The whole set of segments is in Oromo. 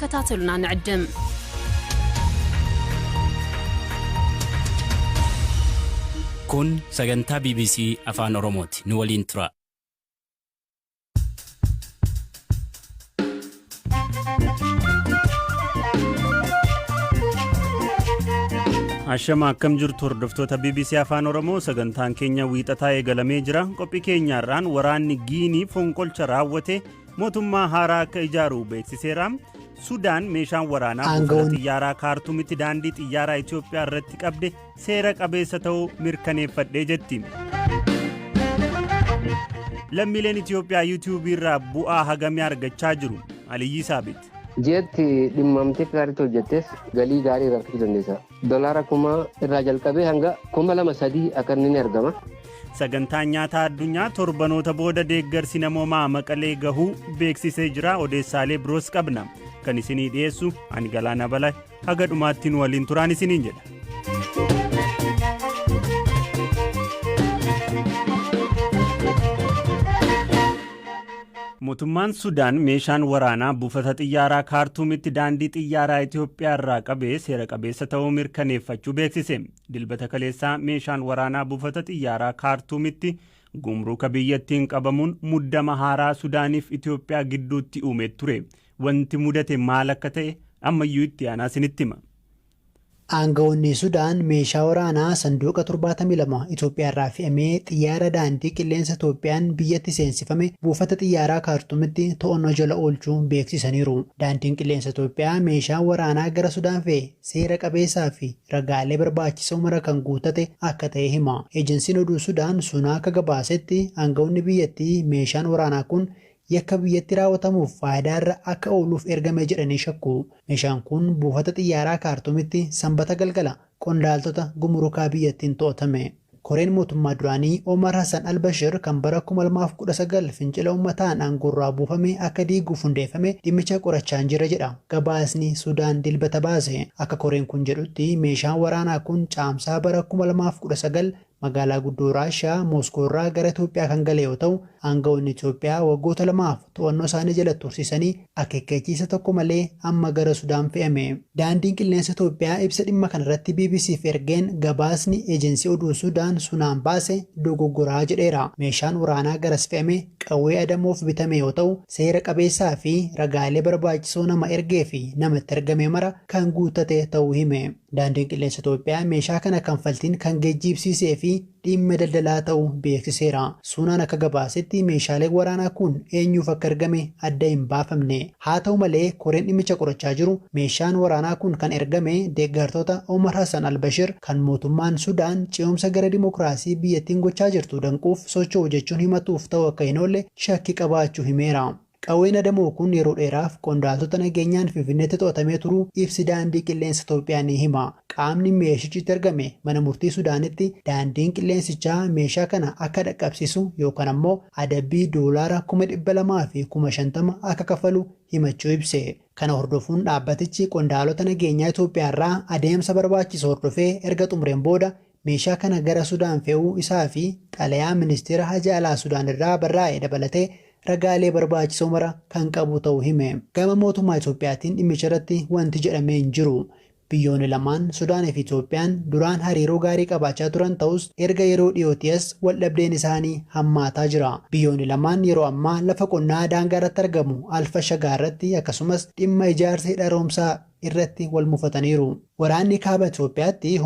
كتاتلنا نعدم كون سجنتا بي بي سي أفان أوروموت نولين ترا Ashama akkam jirtu hordoftoota BBC Afaan Oromoo sagantaan keenya wiixataa eegalamee jira. Qophii keenyarraan waraanni Giinii fonqolcha raawwate mootummaa haaraa akka ijaaru beeksiseera. Sudaan meeshaan waraanaa buufata xiyyaaraa Kaartuumitti daandii xiyyaaraa Itoophiyaa irratti qabde seera qabeessa ta'uu mirkaneeffadhee jetti. Lammiileen Itoophiyaa YouTube irraa bu'aa hagamii argachaa jiru. Aliyyi Saabit. Jeetti dhimmamtee gaariitti hojjettes galii gaarii irratti dandeessa. Dolaara kuma irraa jalqabee hanga 2,300 akka inni argama. Sagantaan nyaataa addunyaa torbanoota booda deeggarsi namoomaa Maqalee gahuu beeksisee jira. Odeessaalee biroos qabna. Kan isinii dhiyeessu ani Galaana Balaa haga dhumaatti nu waliin turaan isiniin jedha. Mootummaan Sudaan meeshaan waraanaa buufata xiyyaaraa Kaartuumitti daandii xiyyaaraa Itoophiyaa irraa qabee seera qabeessa ta'uu mirkaneeffachuu beeksise. Dilbata kaleessaa meeshaan waraanaa buufata xiyyaaraa Kaartuumitti gumruuka biyyattiin qabamuun muddama haaraa Sudaaniif Itoophiyaa gidduutti uume ture. Wanti mudate maal akka ta'e ammayyuu itti aanaa isinitti hima. Aangawoonni Sudaan meeshaa waraanaa sanduuqa 72 Itoophiyaa irraa fe'amee xiyyaara daandii qilleensa Itoophiyaan biyyatti seensifame buufata xiyyaaraa Kaartuumitti to'annoo jala oolchuu beeksisaniiru. Daandiin qilleensa Itoophiyaa meeshaa waraanaa gara Sudaan fe'e seera qabeessaa fi ragaalee barbaachisoo mara kan guutate akka ta'e hima. Ejensiin oduu Sudaan sunaa akka gabaasetti aangawoonni biyyattii meeshaan waraanaa kun yakka biyyatti raawwatamuuf faayidaa irra akka ooluuf ergame jedhanii shakku. Meeshaan kun buufata xiyyaaraa Kaartuumitti sanbata galgala qondaaltota gumurukaa biyyattiin to'atame. Koreen mootummaa duraanii Omar Hassan Al-Bashir kan bara 2019 fincila uummataan aangoorraa buufame akka diiguuf hundeeffame dhimmicha qorachaa jira jedha gabaasni Sudaan dilbata baase. Akka koreen kun jedhutti meeshaan waraanaa kun caamsaa bara 2019 magaalaa guddoo Raashiyaa Mooskoo irraa gara Itoophiyaa kan gale yoo ta'u, aangawoonni Itoophiyaa waggoota lamaaf to'annoo isaanii jala tursiisanii akeekkachiisa tokko malee amma gara Sudaan fe'ame. Daandiin qilleensa Itoophiyaa ibsa dhimma kanarratti BBCf ergeen gabaasni eejensii oduu Sudaan sunaan baase dogoggoraa jedheera. Meeshaan waraanaa garas fe'ame qawwee adamoof bitame yoo ta'u, seera qabeessaa fi ragaalee barbaachisoo nama ergee fi namatti ergame mara kan guutate ta'uu hime. Daandiin qilleensa Itoophiyaa meeshaa kana kanfaltiin kan geejjibsiisee fi dhimma daldalaa ta'uu beeksiseera. Sunaan akka gabaasetti meeshaaleen waraanaa kun eenyuuf akka ergame adda hin baafamne. Haa ta'u malee koreen dhimmicha qorachaa jiru meeshaan waraanaa kun kan ergame deeggartoota Omar Hassan Al-Bashir kan mootummaan Sudaan ce'umsa gara dimokiraasii biyyattiin gochaa jirtu danquuf socho'u jechuun himatuuf ta'u akka hin oolle shakkii qabaachuu himeera. Qawween adamoo kun yeroo dheeraaf qondaaltota nageenyaan Finfinneetti to'atamee turuu ibsi daandii qilleensa Itoophiyaa ni hima. Qaamni meeshichitti ergame mana murtii Sudaanitti daandiin qilleensichaa meeshaa kana akka dhaqqabsiisu yookaan ammoo adabbii doolaara 200,000 fi 50,000 akka kafalu himachuu ibse. Kana hordofuun dhaabbatichi qondaalota nageenyaa Itoophiyaa irraa adeemsa barbaachisu hordofee erga xumureen booda meeshaa kana gara Sudaan fe'uu isaa fi xalayaa ministeera Haajaa Alaa Sudaan irraa barraa'e dabalatee ragaalee barbaachisoo mara kan qabu ta'uu hime. Gama mootummaa Itoophiyaatiin dhimmicha irratti wanti jedhamee hin jiru. Biyyoonni lamaan Sudaanii fi Itoophiyaan duraan hariiroo gaarii qabaachaa turan ta'us erga yeroo dhiyootiis waldhabdeen isaanii hammaataa jira. Biyyoonni lamaan yeroo ammaa lafa qonnaa daangaa irratti argamu Alfa Shagaa irratti akkasumas dhimma ijaarsa hidha roomsaa irratti wal mufataniiru. Waraanni kaaba Itoophiyaatti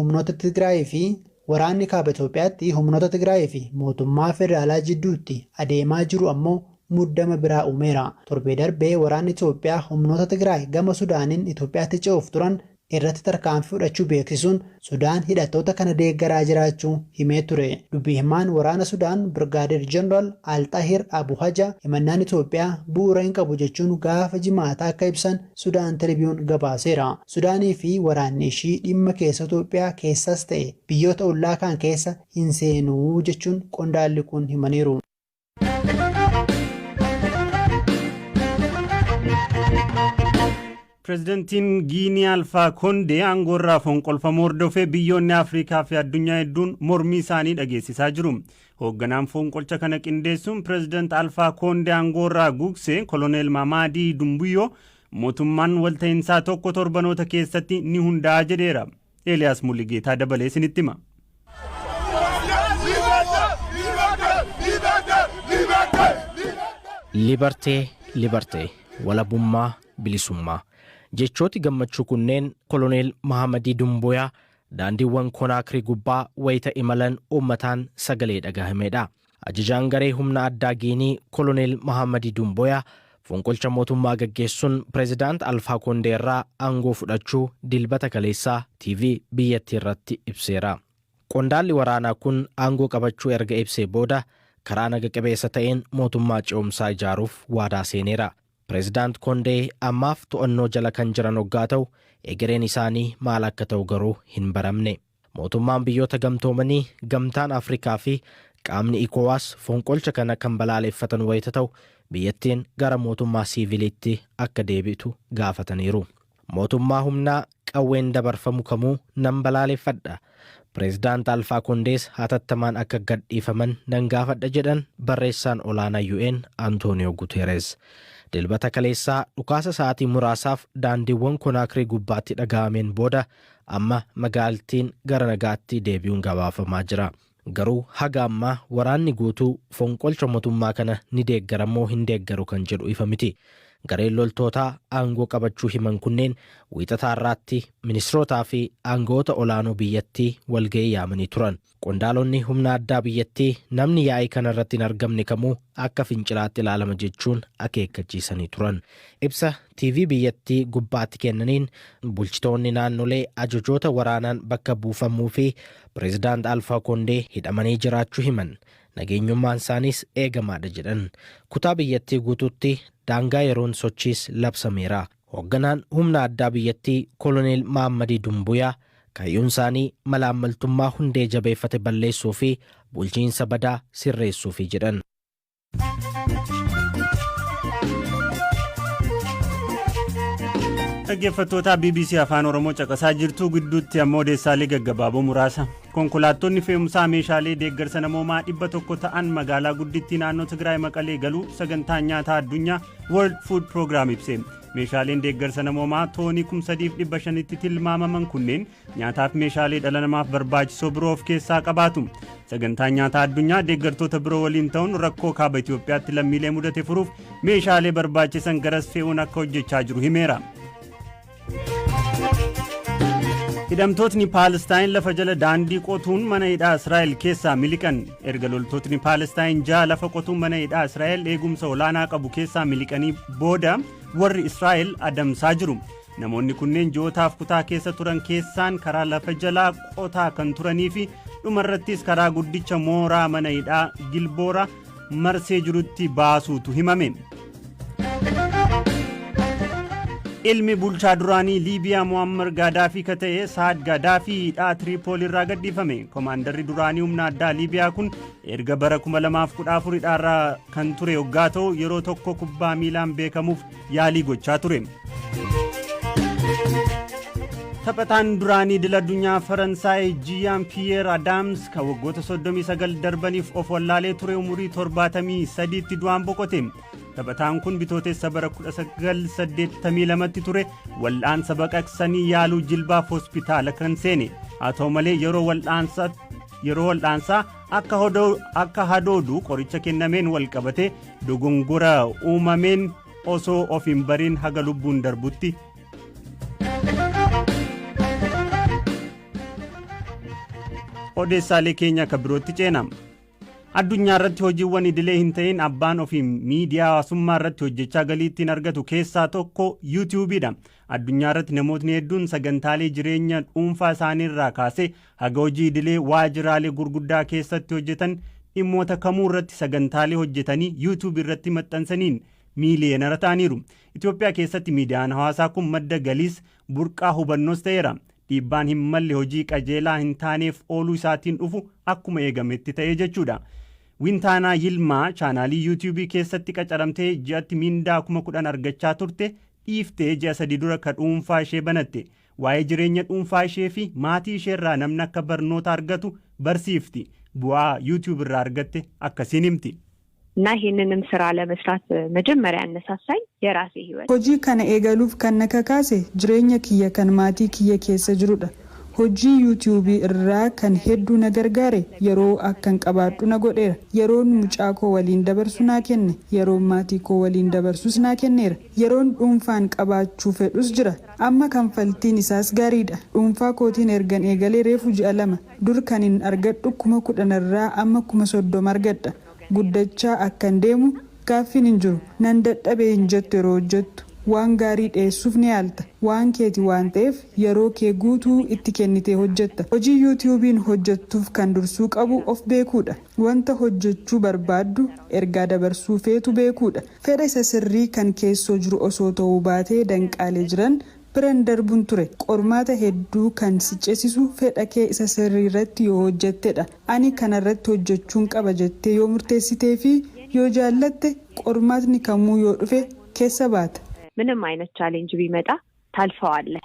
humnoota Tigraayii fi mootummaa federaalaa jidduutti adeemaa jiru ammoo muddama biraa uumeera. Torbee darbee waraanni Itoophiyaa humnoota Tigraay gama Sudaaniin Itoophiyaatti ce'uuf turan irratti tarkaanfii fudhachuu beeksisuun Sudaan hidhattoota kana deeggaraa jiraachuu himee ture. Dubbii himaan waraana Sudaan Birgaadeer Jeneraal Al-Xaahir Abu Haja himannaan Itoophiyaa bu'uura hin qabu jechuun gaafa jimaataa akka ibsan Sudaan Tiribiyuun gabaaseera. Sudaanii fi waraanni ishii dhimma keessa Itoophiyaa keessas ta'e biyyoota ollaa kaan keessa hin seenuu jechuun qondaalli kun himaniiru. Pireezidantiin Giinii Alfaa Koondee aangoorraa fonqolfamuu hordofee biyyoonni Afrikaa fi addunyaa hedduun mormii isaanii dhageessisaa jiru. Hoogganaan fonqolcha kana qindeessuun Pireezidant Alfaa Koondee aangoorraa guugsee Koloneel Mamadii Dumbuyyoo mootummaan walta'iinsaa tokko torbanoota keessatti ni hundaa'a jedheera. Eeliyaas Mulligeetaa dabalee isinitti hima. Libertee walabummaa bilisummaa jechooti gammachuu kunneen koloneel Mahamadii Dumbuyaa daandiiwwan Konaakirii gubbaa wayita imalan uummataan sagalee dhagahameedha. Ajajaan garee humna addaa Giinii koloneel Mahamadii Dumbuyaa fonqolcha mootummaa gaggeessuun pireezidaant Alfaa Koondee irraa aangoo fudhachuu dilbata kaleessaa TV biyyattii irratti ibseera. Qondaalli waraanaa kun aangoo qabachuu erga ibsee booda karaa naga qabeessa ta'een mootummaa ce'umsaa ijaaruuf waadaa seeneera. Pireezidaant Koondee ammaaf to'annoo jala kan jiran hoggaa ta'u egereen isaanii maal akka ta'u garuu hin baramne. Mootummaan biyyoota gamtoomanii gamtaan Afrikaa fi qaamni ECOWAS fonqolcha kana kan balaaleffatan wayita ta'u biyyattiin gara mootummaa siiviliitti akka deebitu gaafataniiru. Mootummaa humnaa qawween dabarfamu kamuu nan balaaleffadha. Pireezidaant Alfaa Koondees hatattamaan akka gadhiifaman nan gaafadha jedhan barreessaan olaanaa UN Antooniyoo Guteeres. Dilbata kaleessaa dhukaasa sa'aatii muraasaaf daandiiwwan Konaakirii gubbaatti dhaga'ameen booda amma magaaltiin gara nagaatti deebi'uun gabaafamaa jira. Garuu haga ammaa waraanni guutuu fonqolcha mootummaa kana ni deeggaramoo hin deeggaru kan jedhu ifa miti. Gareen loltootaa aangoo qabachuu himan kunneen wiixataa irraatti ministirootaa fi aangoota olaanoo biyyattii walga'ii yaamanii turan. Qondaalonni humna addaa biyyattii namni yaa'ii kana irratti hin argamne kamuu akka fincilaatti ilaalama jechuun akeekkachiisanii turan. Ibsa TV biyyattii gubbaatti kennaniin bulchitoonni naannolee ajajoota waraanaan bakka buufamuu fi pireezidaant Alfaa Koondee hidhamanii jiraachuu himan. Nageenyummaan isaaniis eegamaadha jedhan. Kutaa biyyattii guutuutti daangaa yeroon sochiis labsameera. Hoogganaan humna addaa biyyattii koloneel Mahamadii Dumbuyaa kaayyoon isaanii malaammaltummaa hundee jabeeffate balleessuu fi bulchiinsa badaa sirreessuufi jedhan. Dhaggeeffattoota BBC Afaan Oromoo caqasaa jirtu gidduutti ammoo odeessaalee gaggabaaboo muraasa. Konkolaattonni fe'umsaa meeshaalee deeggarsa namoomaa 100 ta'an magaalaa guddittii naannoo Tigraay Maqalee galuu sagantaan nyaataa addunyaa World Food Program ibse. Meeshaaleen deeggarsa namoomaa toonii 3,500tti tilmaamaman kunneen nyaataaf meeshaalee dhala namaaf barbaachisoo biroo of keessaa qabaatu. Sagantaan nyaataa addunyaa deeggartoota biroo waliin ta'uun rakkoo kaaba Itoophiyaatti lammiilee mudate furuuf meeshaalee barbaachisan garas fe'uun akka hojjechaa jiru himeera. Hidhamtootni Paalestaan lafa jala daandii qotuun mana hidhaa Israa'el keessaa miliqan. Erga loltootni Paalestaan 6 lafa qotuun mana hidhaa Israa'el eegumsa olaanaa qabu keessaa miliqanii booda warri Israa'el adamsaa jiru. Namoonni kunneen ji'ootaaf kutaa keessa turan keessaan karaa lafa jalaa qotaa kan turanii fi dhumarrattis karaa guddicha mooraa mana hidhaa Gilboora marsee jirutti baasuutu himame. Ilmi bulchaa duraanii Liibiyaa Muammar Gaadaafii ka ta'e Saad Gaadaafii hidhaa Tiriipoolii irraa gadhiifame. Koomaandarri duraanii humna addaa Liibiyaa kun erga bara 2014 hidhaarraa kan ture hoggaa ta'u yeroo tokko kubbaa miilaan beekamuuf yaalii gochaa ture. Taphataan duraanii idil addunyaa Faransaay Jean Pierre Adams kan waggoota 39 darbaniif of wallaalee ture umurii 73tti du'aan boqote. Taphataan kun bitootessa bara 1982tti ture wal'aansa baqaqsanii yaaluu jilbaaf hospitaala kan seene. Haa ta'u malee yeroo wal'aansaa akka hadoodu qoricha kennameen wal qabate dogongora uumameen osoo of hin bariin haga lubbuun darbutti. Odeessaalee keenya kan birootti ceenama. Addunyaa irratti hojiiwwan idilee hin ta'in abbaan ofii miidiyaa hawaasummaa irratti hojjechaa galii ittiin argatu keessaa tokko YouTube'dha. Addunyaa irratti namootni hedduun sagantaalee jireenya dhuunfaa isaanii irraa kaasee haga hojii idilee waajjiraalee gurguddaa keessatti hojjetan dhimmoota kamuu irratti sagantaalee hojjetanii YouTube irratti maxxansaniin miiliyoonara ta'aniiru. Itoophiyaa keessatti miidiyaan hawaasaa kun madda galiis burqaa hubannoos ta'eera. Dhiibbaan hin malle hojii qajeelaa hin taaneef ooluu isaatiin dhufu akkuma eegametti ta'ee jechuudha. Wintaanaa Yilmaa chaanaalii YouTube keessatti qacaramtee ji'atti mindaa 10,000 argachaa turte dhiiftee ji'a 3 dura ka dhuunfaa ishee banatte. Waa'ee jireenya dhuunfaa ishee fi maatii ishee irraa namni akka barnoota argatu barsiifti. Bu'aa YouTube irraa argatte akkasiin himti. እና ይሄንንም ስራ ለመስራት መጀመሪያ ያነሳሳኝ የራሴ ህይወት hojii kana eegaluuf kan na kakaase jireenya kiyya kan maatii kiyya keessa jirudha. Hojii YouTube irraa kan hedduu na gargaare yeroo akkan qabaadhu na godheera. Yeroon mucaa koo waliin dabarsu naa kenne, yeroon maatii koo waliin dabarsus naa kenneera. Yeroon dhuunfaan qabaachuu fedhus jira. Amma kanfaltiin isaas gaariidha. Dhuunfaa kootiin ergan eegalee reefu ji'a 2 dur kanin argadhu 10,000 irraa amma 30,000 argadha. Guddachaa akkan deemu gaaffiin hin jiru. Nan dadhabee hin jettu yeroo hojjettu. Waan gaarii dhiyeessuuf ni yaalta. Waan keeti waan ta'eef yeroo kee guutuu itti kennitee hojjetta. Hojii YouTube'n hojjettuuf kan dursuu qabu of beekuudha. Wanta hojjechuu barbaaddu ergaa dabarsuu feetu beekuudha. Fedha isa sirrii kan keessoo jiru osoo ta'uu baatee danqaalee jiran biraan darbuun ture. Qormaata hedduu kan si ceesisu fedha kee isa sirrii irratti yoo hojjettedha. Ani kanarratti hojjechuun qaba jettee yoo murteessitee fi yoo jaallatte qormaatni kamuu yoo dhufe keessa baata. ምንም አይነት ቻሌንጅ ቢመጣ ታልፈዋለህ።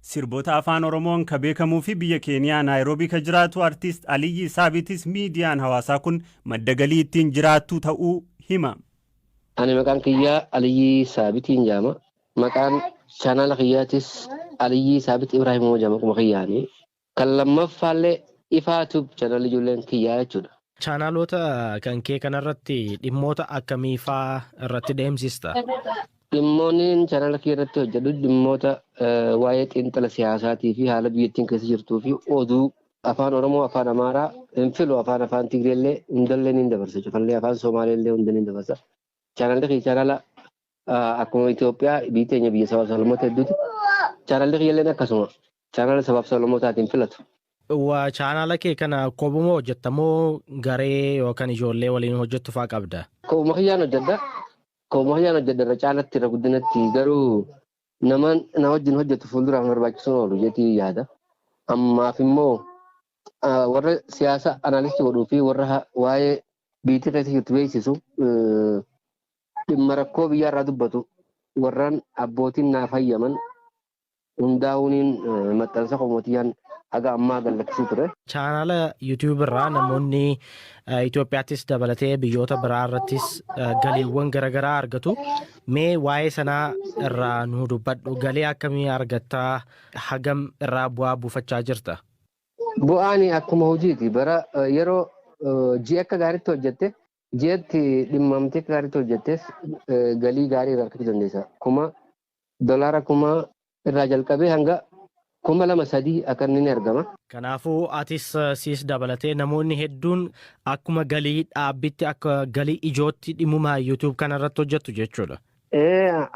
Sirboota afaan Oromoon ka beekamuu fi biyya Keeniyaa Naayiroobii ka jiraatu artiist Aliyyi Saabitis miidiyaan hawaasaa kun madda galii ittiin jiraattu ta'uu hima. Ani maqaan kiyyaa Aliyyi Saabitiin jaama. Maqaan chaanaala kiyyaatis Aliyyi Saabit Ibraahimoo jaama kuma kiyyaanii. Kan lammaffaallee ifaatu chaanaala ijoolleen kiyyaa jechuudha. Chaanaalota kan kee kanarratti dhimmoota akkamiifaa irratti deemsista? Dhimmoonni chaanaala kiyya irratti hojjedhu dhimmoota waa'ee xiinxala siyaasaatii fi haala biyyattiin keessa jirtuu fi oduu afaan Oromoo, afaan Amaaraa, Finfinnoo, afaan Tigreellee hundallee ni dabarsa. Cufallee afaan Somaaleellee hundallee ni dabarsa. Chaanaalli kiyya chaanaala akkuma Itoophiyaa biyyi teenya biyya sabaaf sablammoota hedduuti. Chaanaalli kiyyallee akkasuma chaanaala sabaaf sablammootaatiin filatu. Chaanaala kee kana kophaa hojjettamoo garee yookaan ijoollee waliin hojjettu fa'aa qabda? Kophaa kiyyaan hojjedha. Kophaa kiyyaan hojjedha irra caalatti irra guddinatti garuu na wajjin hojjetu fuulduraaf barbaachisuun oolu jeetii yaada. Ammaaf immoo warra siyaasa analistii godhuu fi warra waa'ee biyya keessa jirtu beeksisu dhimma rakkoo biyyaarraa dubbatu warraan abbootiin naaf hayyaman hundaa'uuniin maxxansa qomootiyaan haga ammaa gallakkisuu ture. Chaanaala YouTube irraa namoonni Itoophiyaattis dabalatee biyyoota biraa irrattis galiiwwan garaagaraa argatu. Mee waa'ee sanaa irraa nu dubbadhu. Galii akkamii argattaa? Hagam irraa bu'aa buufachaa jirta? Bu'aan akkuma hojiiti. Bara yeroo ji'a akka gaariitti hojjette ji'atti dhimmamtee akka gaariitti hojjettes galii gaarii irraa argachuu dandeessa. $1,000 irraa jalqabee hanga 2,300 akka inni argama. Kanaafuu atis siis dabalatee namoonni hedduun akkuma galii dhaabbitti akka galii ijootti dhimma YouTube kanarratti hojjettu jechuudha.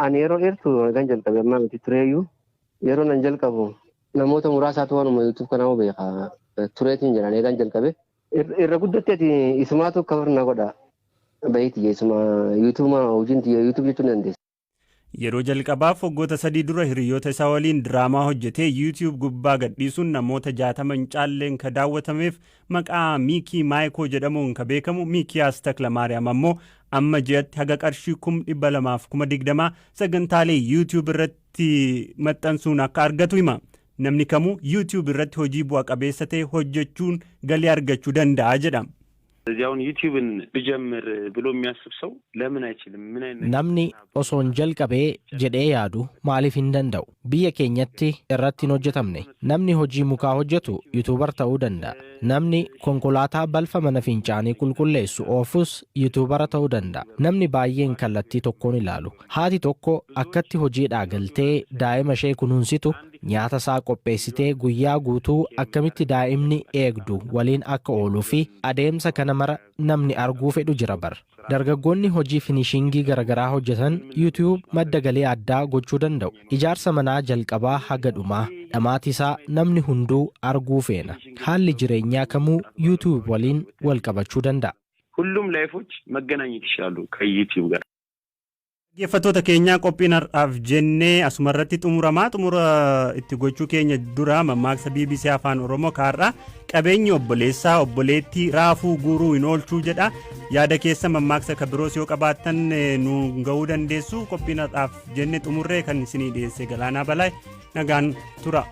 Ani yeroo dheertu kan jalqabe ammaa miti tureeyyuu yeroo nan jalqabu namoota muraasaatu waanuma YouTube kanaa beeka tureetiin jedhanii kan jalqabe irra guddatti isumaatu kabarna godha baay'ee isuma YouTube hojiin YouTube jechuun dandeessa. Yeroo jalqabaaf waggoota 3 dura hiriyoota isaa waliin diraamaa hojjetee YouTube gubbaa gadhiisuun namoota 60 caalleen ka daawwatameef maqaa Miikii Maayikoo jedhamuun ka beekamu Miikiyaas Taklamaariyaam ammoo amma ji'atti haga qarshii 220,020 sagantaalee YouTube irratti maxxansuun akka argatu hima. Namni kamuu YouTube irratti hojii bu'a qabeessa ta'e hojjechuun galii argachuu danda'a jedhama. እዚያውን ዩቲዩብን ብጀምር ብሎ የሚያስብ ሰው ለምን አይችልም? ምን አይነት namni osoo hin jalqabee jedhee yaadu maaliif hin danda'u? Biyya keenyatti irratti hin hojjetamne. Namni hojii mukaa hojjetu yuutuubar ta'uu danda'a. Namni konkolaataa balfa mana fincaanii qulqulleessu oofus yuutuubara ta'uu danda'a. Namni baay'een kallattii tokkoon ilaalu. Haati tokko akkatti hojiidhaa galtee daa'ima ishee kunuunsitu nyaata isaa qopheessitee guyyaa guutuu akkamitti daa'imni eegdu waliin akka ooluu fi adeemsa kana mara namni arguu fedhu jira bar. Dargaggoonni hojii finishingii garaagaraa hojjetan YouTube madda galii addaa gochuu danda'u. Ijaarsa manaa jalqabaa haga dhumaa dhamaati isaa namni hunduu arguu feena. Haalli jireenyaa kamuu YouTube waliin wal qabachuu danda'a. ሁሉም ላይፎች መገናኘት ይችላሉ ከዩቲዩብ ጋር። Dhaggeeffattoota keenyaa qophiin har'aaf jennee asumarratti xumura itti gochuu keenya dura mammaaksa BBC Afaan Oromoo kaarraa qabeenyi obboleessaa obboleettii raafuu guuruu hin oolchuu jedha. Yaada keessa mammaaksa kan biroos yoo qabaattan nu ga'uu dandeessu. Qophiin har'aaf jennee xumurree kan isinii dhiyeesse Galaanaa Balaa nagaan tura.